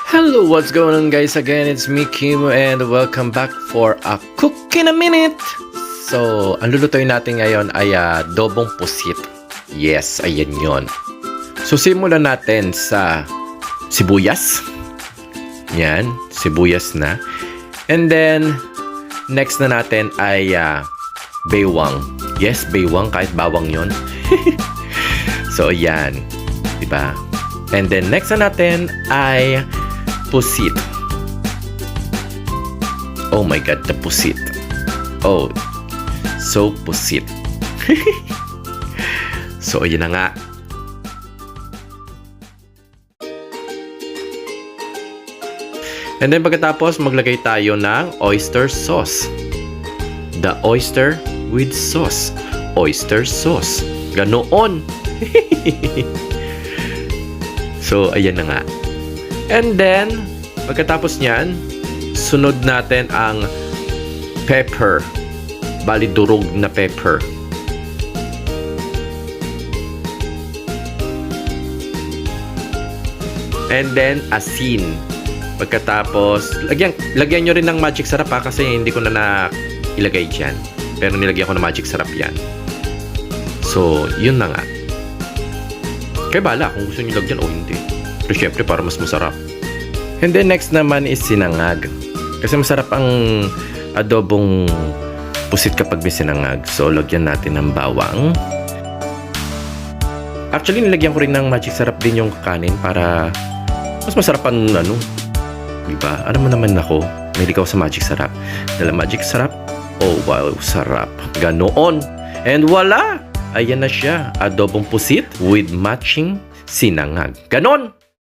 Hello, what's going on guys? Again, it's me, Kimo, and welcome back for a Cook in a Minute! So, ang lulutuin natin ngayon ay adobong pusit. Yes, ayan yon. So, simulan natin sa sibuyas. Yan, sibuyas na. And then, next na natin ay baywang. Yes, baywang, kahit bawang yon. So, ayan. Diba? And then, next na natin ay pusit. Oh my god, the pusit. Oh, so pusit. So, yun na nga. And then, pagkatapos, maglagay tayo ng oyster sauce. The oyster with sauce. Oyster sauce. Ganoon. So, ayan na nga. And then, pagkatapos niyan, sunod natin ang pepper. Bali, durog na pepper. And then, asin. Pagkatapos, lagyan nyo rin ng magic sarap kasi hindi ko na ilagay dyan. Pero nilagyan ko ng magic sarap yan. So, yun na nga. Kaya bala kung gusto nyo lagyan o hindi. Pero syempre para mas masarap. And then next naman is sinangag. Kasi masarap ang adobong pusit kapag may sinangag. So lagyan natin ng bawang. Actually nilagyan ko rin ng magic sarap din yung kanin para mas masarap ang diba? Alam mo naman ako, may ikaw sa magic sarap. Dala magic sarap. Oh wow, sarap. Ganoon. And voila! Ayan na siya. Adobong pusit with matching sinangag. Ganon!